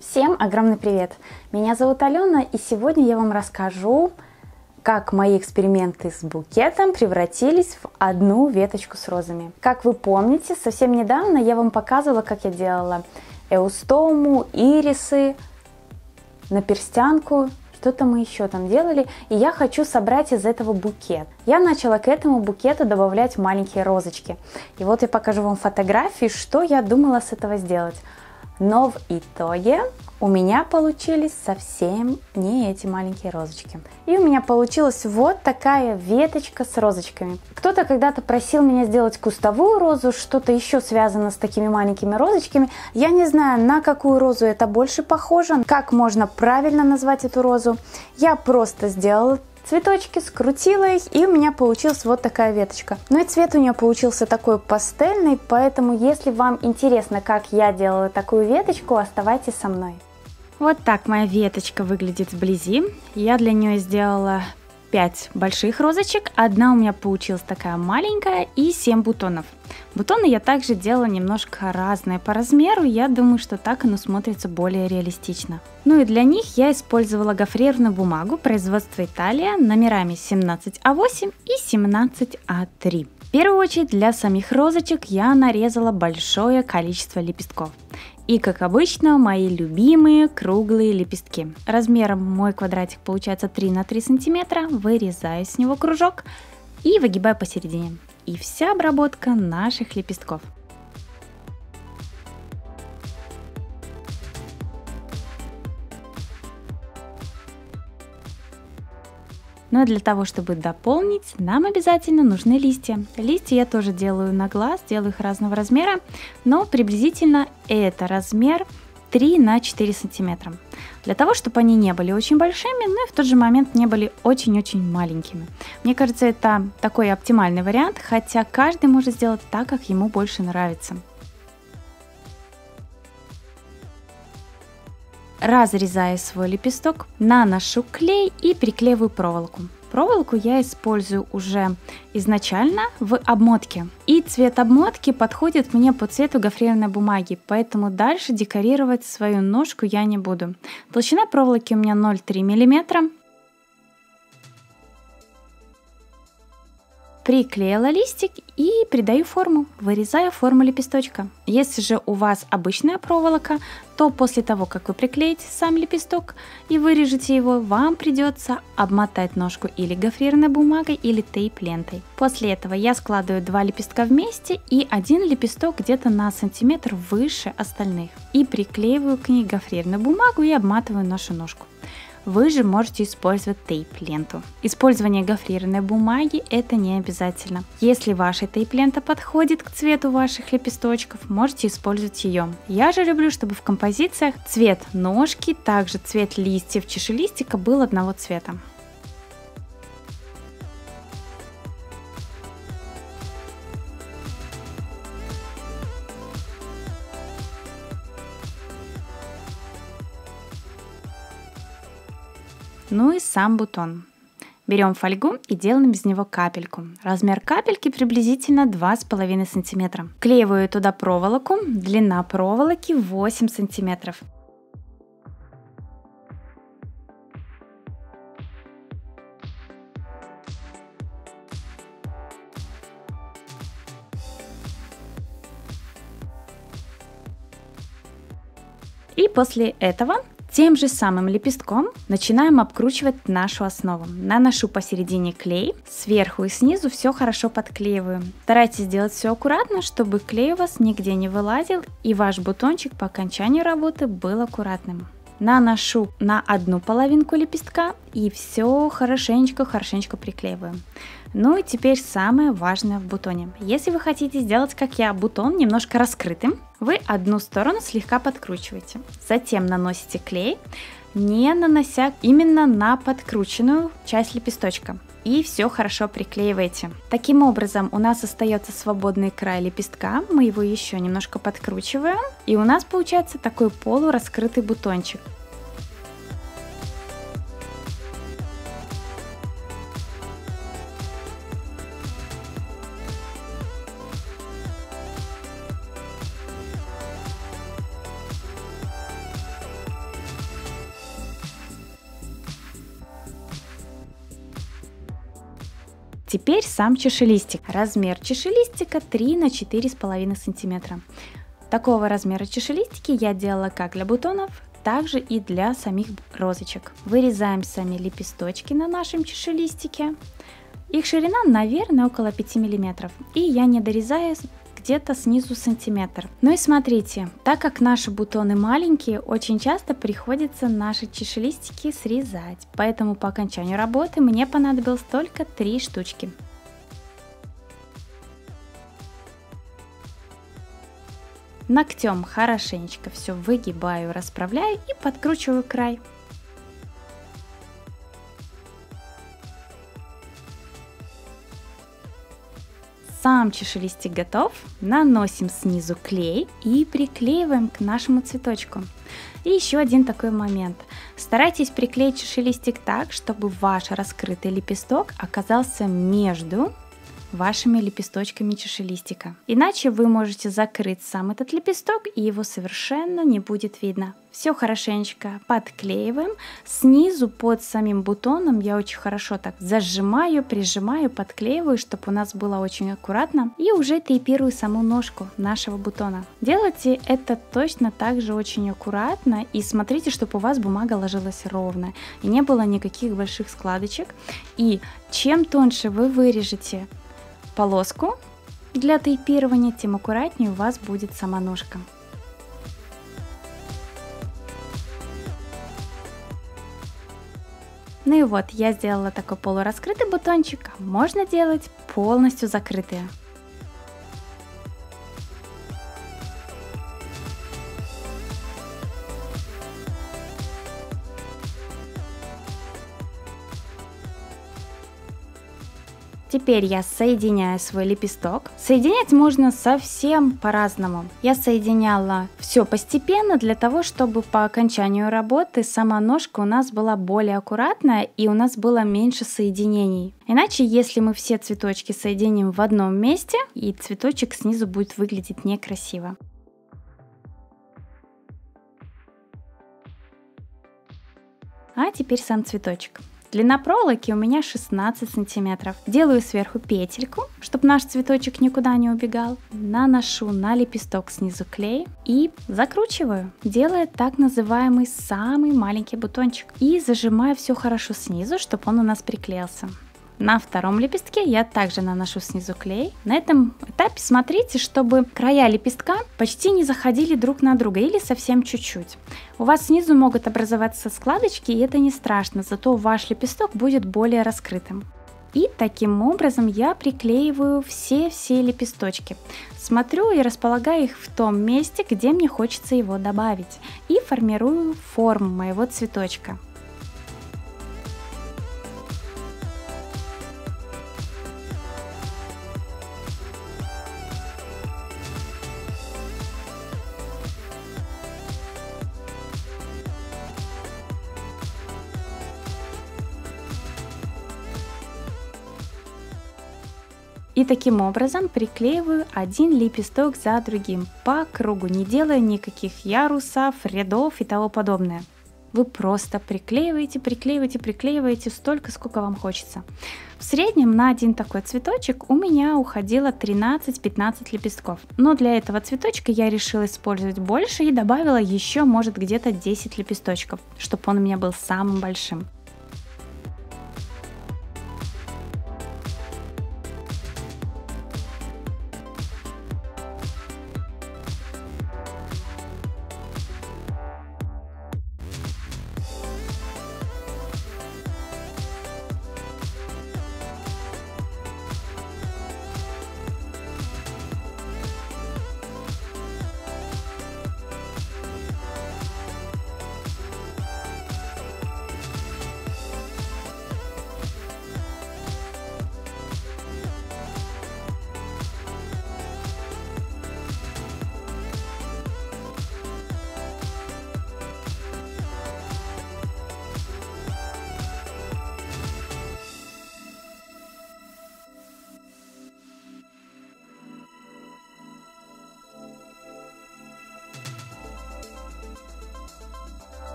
Всем огромный привет! Меня зовут Алена, и сегодня я вам расскажу, как мои эксперименты с букетом превратились в одну веточку с розами. Как вы помните, совсем недавно я вам показывала, как я делала эустому, ирисы, наперстянку, что-то мы еще там делали, и я хочу собрать из этого букет. Я начала к этому букету добавлять маленькие розочки. И вот я покажу вам фотографии, что я думала с этого сделать. Но в итоге у меня получились совсем не эти маленькие розочки. И у меня получилась вот такая веточка с розочками. Кто-то когда-то просил меня сделать кустовую розу, что-то еще связано с такими маленькими розочками. Я не знаю, на какую розу это больше похоже, как можно правильно назвать эту розу. Я просто сделала цветочки, скрутила их, и у меня получилась вот такая веточка. Ну и цвет у нее получился такой пастельный, поэтому если вам интересно, как я делала такую веточку, оставайтесь со мной. Вот так моя веточка выглядит вблизи. Я для нее сделала 5 больших розочек, одна у меня получилась такая маленькая и 7 бутонов. Бутоны я также делала немножко разные по размеру, я думаю, что так оно смотрится более реалистично. Ну и для них я использовала гофрированную бумагу производства Италия номерами 17А8 и 17А3. В первую очередь для самих розочек я нарезала большое количество лепестков. И, как обычно, мои любимые круглые лепестки. Размером мой квадратик получается 3 на 3 сантиметра. Вырезаю с него кружок и выгибаю посередине. И вся обработка наших лепестков. Но для того, чтобы дополнить, нам обязательно нужны листья. Листья я тоже делаю на глаз, делаю их разного размера, но приблизительно это размер 3 на 4 сантиметра. Для того, чтобы они не были очень большими, но и в тот же момент не были очень-очень маленькими. Мне кажется, это такой оптимальный вариант, хотя каждый может сделать так, как ему больше нравится. Разрезаю свой лепесток, наношу клей и приклеиваю проволоку. Проволоку я использую уже изначально в обмотке. И цвет обмотки подходит мне по цвету гофрированной бумаги, поэтому дальше декорировать свою ножку я не буду. Толщина проволоки у меня 0,3 мм. Приклеила листик и придаю форму, вырезаю форму лепесточка. Если же у вас обычная проволока, то после того, как вы приклеите сам лепесток и вырежете его, вам придется обмотать ножку или гофрированной бумагой, или тейп-лентой. После этого я складываю 2 лепестка вместе и один лепесток где-то на сантиметр выше остальных. И приклеиваю к ней гофрированную бумагу и обматываю нашу ножку. Вы же можете использовать тейп-ленту. Использование гофрированной бумаги это не обязательно. Если ваша тейп-лента подходит к цвету ваших лепесточков, можете использовать ее. Я же люблю, чтобы в композициях цвет ножки, также цвет листьев, чешуи листика был одного цвета. Ну и сам бутон. Берем фольгу и делаем из него капельку. Размер капельки приблизительно 2,5 см. Вклеиваю туда проволоку. Длина проволоки 8 см. И после этого тем же самым лепестком начинаем обкручивать нашу основу. Наношу посередине клей, сверху и снизу все хорошо подклеиваю. Старайтесь делать все аккуратно, чтобы клей у вас нигде не вылазил и ваш бутончик по окончанию работы был аккуратным. Наношу на одну половинку лепестка и все хорошенечко приклеиваю. Ну и теперь самое важное в бутоне. Если вы хотите сделать, как я, бутон немножко раскрытым, вы одну сторону слегка подкручиваете. Затем наносите клей, не нанося именно на подкрученную часть лепесточка. И все хорошо приклеиваете. Таким образом у нас остается свободный край лепестка, мы его еще немножко подкручиваем, и у нас получается такой полураскрытый бутончик. Теперь сам чашелистик. Размер чашелистика 3 на 4,5 сантиметра. Такого размера чашелистики я делала как для бутонов, также и для самих розочек. Вырезаем сами лепесточки на нашем чашелистике. Их ширина, наверное, около 5 мм. И я не дорезаю где-то снизу сантиметр. Ну и смотрите, так как наши бутоны маленькие, очень часто приходится наши чашелистики срезать. Поэтому по окончанию работы мне понадобилось только 3 штучки. Ногтем хорошенечко все выгибаю, расправляю и подкручиваю край. Сам чашелистик готов. Наносим снизу клей и приклеиваем к нашему цветочку. И еще один такой момент. Старайтесь приклеить чашелистик так, чтобы ваш раскрытый лепесток оказался между вашими лепесточками чашелистика. Иначе вы можете закрыть сам этот лепесток, и его совершенно не будет видно. Все хорошенечко подклеиваем. Снизу под самим бутоном я очень хорошо так зажимаю, прижимаю, подклеиваю, чтобы у нас было очень аккуратно. И уже тейпирую саму ножку нашего бутона. Делайте это точно так же очень аккуратно. И смотрите, чтобы у вас бумага ложилась ровно. И не было никаких больших складочек. И чем тоньше вы вырежете полоску для тейпирования, тем аккуратнее у вас будет сама ножка. Ну и вот, я сделала такой полураскрытый бутончик, можно делать полностью закрытые. Теперь я соединяю свой лепесток. Соединять можно совсем по-разному. Я соединяла все постепенно для того, чтобы по окончанию работы сама ножка у нас была более аккуратная и у нас было меньше соединений. Иначе, если мы все цветочки соединим в одном месте, и цветочек снизу будет выглядеть некрасиво. А теперь сам цветочек. Длина проволоки у меня 16 сантиметров. Делаю сверху петельку, чтобы наш цветочек никуда не убегал. Наношу на лепесток снизу клей и закручиваю, делая так называемый самый маленький бутончик. И зажимаю все хорошо снизу, чтобы он у нас приклеился. На втором лепестке я также наношу снизу клей. На этом этапе смотрите, чтобы края лепестка почти не заходили друг на друга или совсем чуть-чуть. У вас снизу могут образоваться складочки, и это не страшно, зато ваш лепесток будет более раскрытым. И таким образом я приклеиваю все лепесточки. Смотрю и располагаю их в том месте, где мне хочется его добавить. И формирую форму моего цветочка. И таким образом приклеиваю один лепесток за другим по кругу, не делая никаких ярусов, рядов и тому подобное. Вы просто приклеиваете столько, сколько вам хочется. В среднем на один такой цветочек у меня уходило 13-15 лепестков. Но для этого цветочка я решила использовать больше и добавила еще, может, где-то 10 лепесточков, чтобы он у меня был самым большим.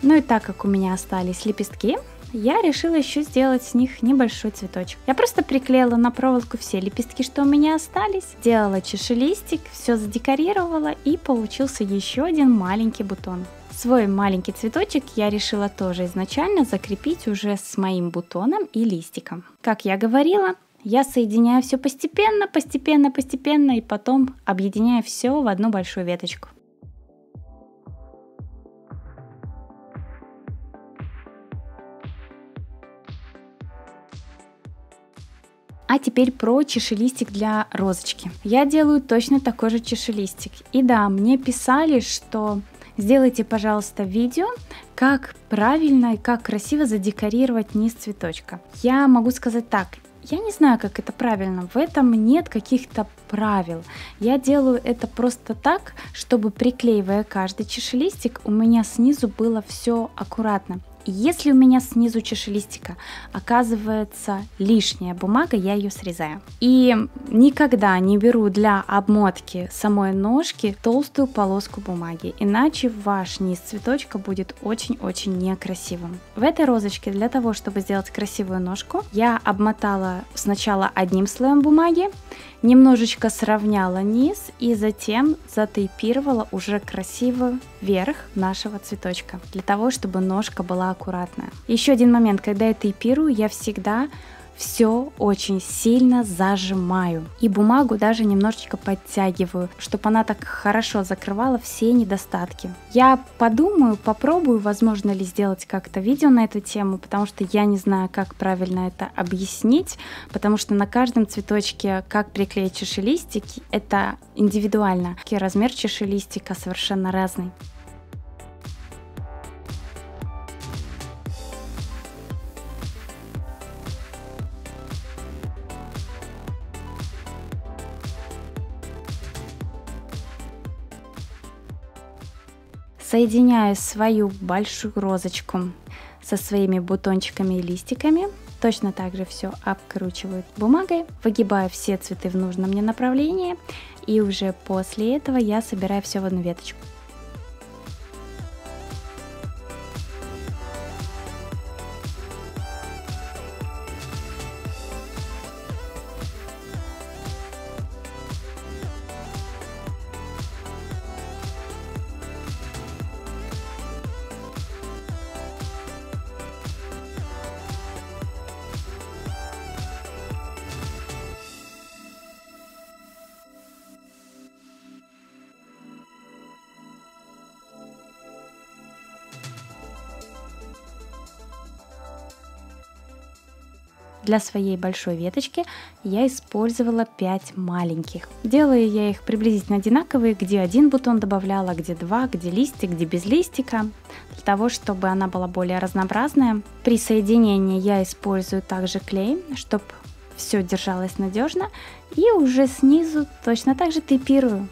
Ну и так как у меня остались лепестки, я решила еще сделать с них небольшой цветочек. Я просто приклеила на проволоку все лепестки, что у меня остались, сделала чашелистик, все задекорировала, и получился еще один маленький бутон. Свой маленький цветочек я решила тоже изначально закрепить уже с моим бутоном и листиком. Как я говорила, я соединяю все постепенно, и потом объединяю все в одну большую веточку. А теперь про чашелистик для розочки. Я делаю точно такой же чашелистик. И да, мне писали, что сделайте, пожалуйста, видео, как правильно и как красиво задекорировать низ цветочка. Я могу сказать так. Я не знаю, как это правильно, в этом нет каких-то правил. Я делаю это просто так, чтобы, приклеивая каждый чашелистик, у меня снизу было все аккуратно. И если у меня снизу чашелистика оказывается лишняя бумага, я ее срезаю. И никогда не беру для обмотки самой ножки толстую полоску бумаги, иначе ваш низ цветочка будет очень-очень некрасивым. В этой розочке для того, чтобы сделать красивую ножку, я обмотала сначала одним слоем бумаги, немножечко сравняла низ и затем затейпировала уже красивый верх нашего цветочка, для того, чтобы ножка была аккуратная. Еще один момент, когда я тейпирую, я всегда все очень сильно зажимаю и бумагу даже немножечко подтягиваю, чтобы она так хорошо закрывала все недостатки. Я подумаю, попробую, возможно ли сделать как-то видео на эту тему, потому что я не знаю, как правильно это объяснить, потому что на каждом цветочке, как приклеить чашелистик, это индивидуально. И размер чашелистика совершенно разный. Соединяю свою большую розочку со своими бутончиками и листиками. Точно так же все обкручиваю бумагой, выгибаю все цветы в нужном мне направлении, и уже после этого я собираю все в одну веточку. Для своей большой веточки я использовала 5 маленьких. Делаю я их приблизительно одинаковые, где один бутон добавляла, где два, где листик, где без листика, для того, чтобы она была более разнообразная. При соединении я использую также клей, чтобы все держалось надежно, и уже снизу точно так же тейпирую.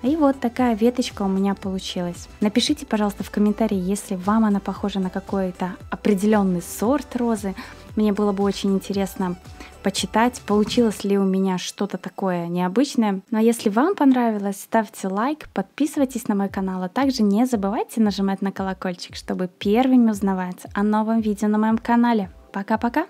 И вот такая веточка у меня получилась. Напишите, пожалуйста, в комментарии, если вам она похожа на какой-то определенный сорт розы. Мне было бы очень интересно почитать, получилось ли у меня что-то такое необычное. Ну а если вам понравилось, ставьте лайк, подписывайтесь на мой канал, а также не забывайте нажимать на колокольчик, чтобы первыми узнавать о новом видео на моем канале. Пока-пока!